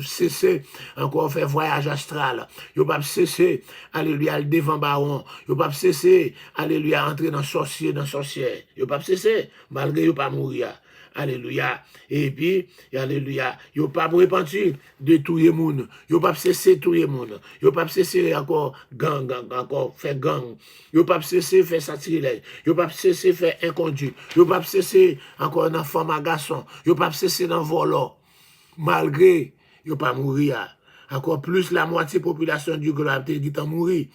cesser encore faire voyage astral, il ne peut pas cesser, alléluia, le devant baron, il ne peut pas cesser, alléluia, entrer dans sorcier, dans sorcière, il ne peut pas cesser, malgré il ne peut pas mourir. Alléluia. Et puis, alléluia, il ne peut pas repentir de tout le monde. Il ne peut pas cesser tout le monde. Il ne peut pas cesser encore gang, encore faire gang. Il ne peut pas cesser faire satirique. Il ne peut pas cesser faire inconduit. Il ne peut pas cesser encore dans femme à garçon. Il ne peut pas cesser dans volant. Malgré, il ne peut pas mourir. Encore plus la moitié de la population du globe dit en mourir.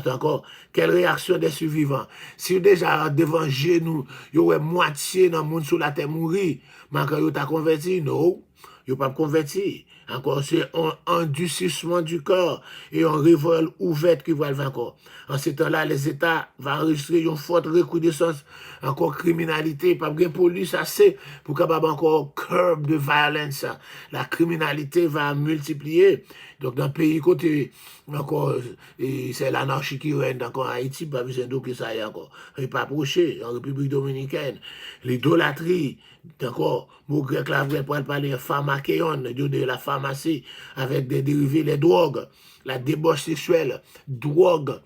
Encore, quelle réaction des survivants? Si déjà devant genou, il y aurait moitié dans le monde sur la terre mourir, mais quand vous avez converti, non, vous pas converti. Encore, c'est un endurcissement du corps et un révolte ouverte qui va le encore. En ce temps-là, les États vont enregistrer une forte recrudescence, encore criminalité, pas bien police assez pour capable encore curb de violence. La criminalité va multiplier. Donc, dans le pays côté, encore, c'est l'anarchie qui règne encore en Haïti, pas besoin d'eau que ça y est encore. Il pas approché en République dominicaine. L'idolâtrie, d'accord, mon grec là, pour parler de pharmacéon, de la pharmacie, avec des dérivés, les drogues, la débauche sexuelle, drogue,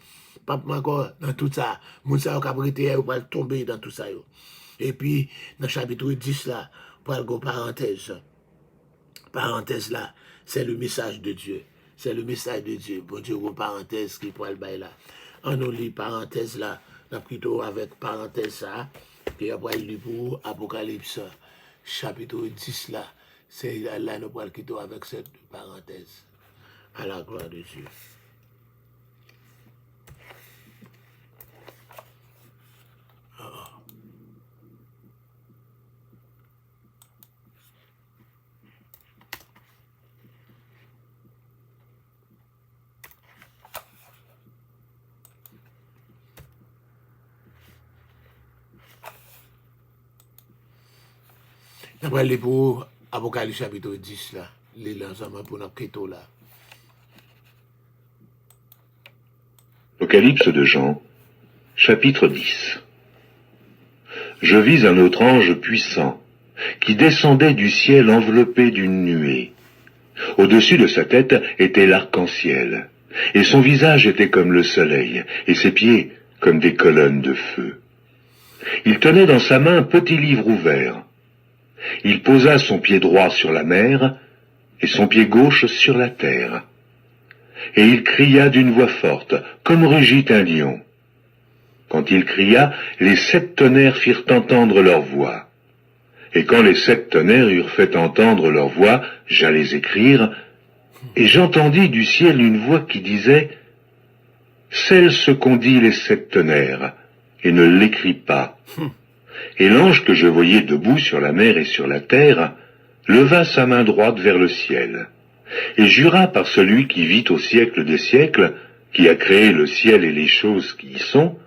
pas encore dans tout ça. Moun sa yo caprété, ou pas tomber dans tout ça. Yo. Et puis, dans le chapitre 10 là, pour aller parenthèse. Parenthèse là, c'est le message de Dieu. C'est le message de Dieu. Bon Dieu, une parenthèse qui pour le bail là. On nous lit parenthèse là, plutôt avec parenthèse ça, qui après lu pour Apocalypse, chapitre 10 là. C'est là, nous pourrons quitter avec cette parenthèse. À la gloire de Dieu. Après, les pour Apocalypse chapitre 10, là, les ensemble pour notre keto, là. Apocalypse de Jean, chapitre 10. Je vis un autre ange puissant, qui descendait du ciel enveloppé d'une nuée. Au-dessus de sa tête était l'arc-en-ciel, et son visage était comme le soleil, et ses pieds comme des colonnes de feu. Il tenait dans sa main un petit livre ouvert. Il posa son pied droit sur la mer, et son pied gauche sur la terre. Et il cria d'une voix forte, comme rugit un lion. Quand il cria, les 7 tonnerres firent entendre leur voix. Et quand les 7 tonnerres eurent fait entendre leur voix, j'allais écrire, et j'entendis du ciel une voix qui disait « Scelle ce qu'ont dit les 7 tonnerres, et ne l'écris pas. » Et l'ange que je voyais debout sur la mer et sur la terre leva sa main droite vers le ciel, et jura par celui qui vit au siècle des siècles, qui a créé le ciel et les choses qui y sont,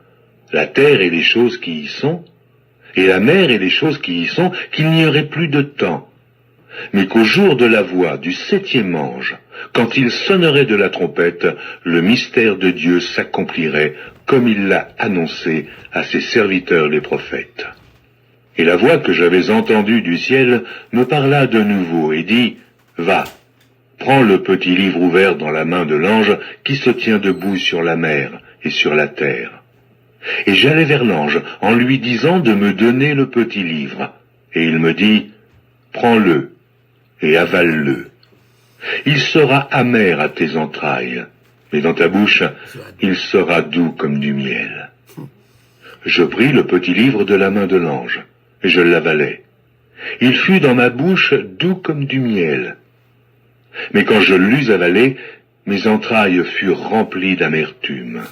la terre et les choses qui y sont, et la mer et les choses qui y sont, qu'il n'y aurait plus de temps, mais qu'au jour de la voix du 7e ange, quand il sonnerait de la trompette, le mystère de Dieu s'accomplirait comme il l'a annoncé à ses serviteurs les prophètes. Et la voix que j'avais entendue du ciel me parla de nouveau et dit, « Va, prends le petit livre ouvert dans la main de l'ange qui se tient debout sur la mer et sur la terre. » Et j'allai vers l'ange en lui disant de me donner le petit livre. Et il me dit, « Prends-le et avale-le. Il sera amer à tes entrailles, mais dans ta bouche, il sera doux comme du miel. » Je pris le petit livre de la main de l'ange, et je l'avalai. Il fut dans ma bouche doux comme du miel. Mais quand je l'eus avalé, mes entrailles furent remplies d'amertume.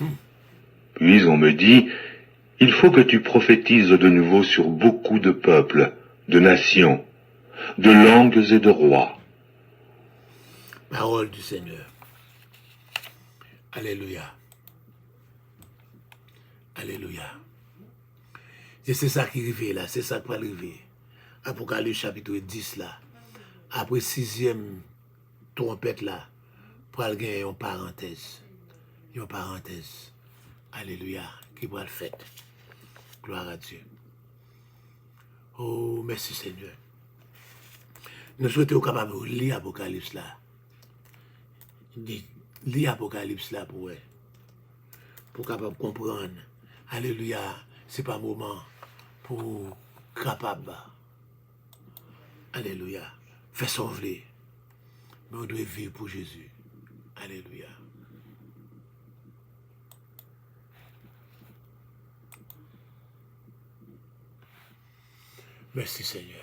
Puis on me dit, « Il faut que tu prophétises de nouveau sur beaucoup de peuples, de nations, de langues et de rois. » Parole du Seigneur. Alléluia. Alléluia. Et c'est ça qui arrive là, c'est ça qui va arriver. Apocalypse chapitre 10 là, après 6e trompette là, pour aller gagner une parenthèse. Une parenthèse. Alléluia, qui va le faire. Gloire à Dieu. Oh, merci Seigneur. Nous souhaitons capable de lire l'Apocalypse là. Lire l'Apocalypse là pour capable comprendre. Alléluia, c'est pas un moment pour capable. Alléluia, faire sauver. Mais on doit vivre pour Jésus. Alléluia. Merci Seigneur.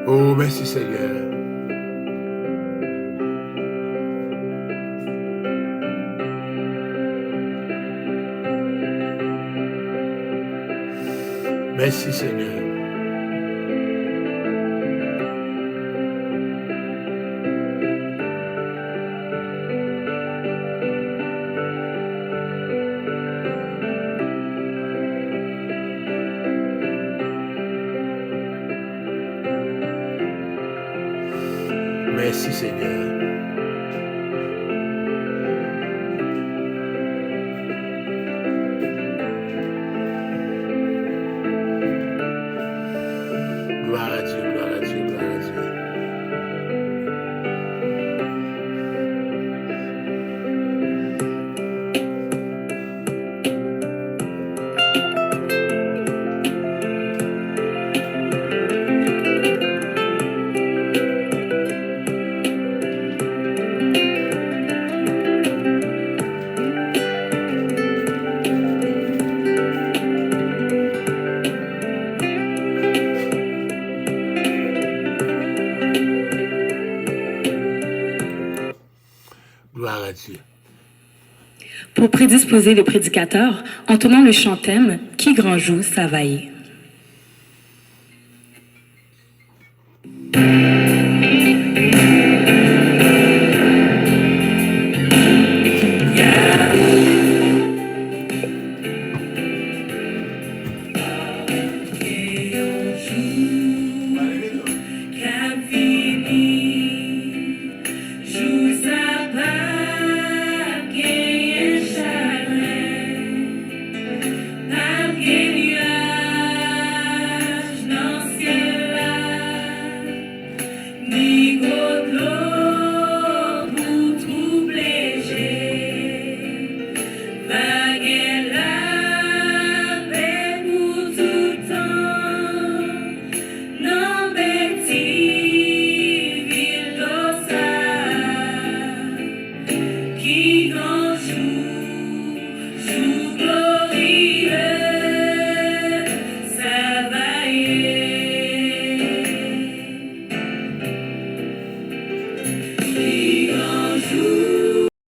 Oh, merci Seigneur. Merci Seigneur. Merci Seigneur. Gloire à Dieu, gloire à Dieu, gloire à Dieu. Gloire à Dieu. Pour prédisposer le prédicateur, entonnons le chantème « Qui grand joue, Savaillé ».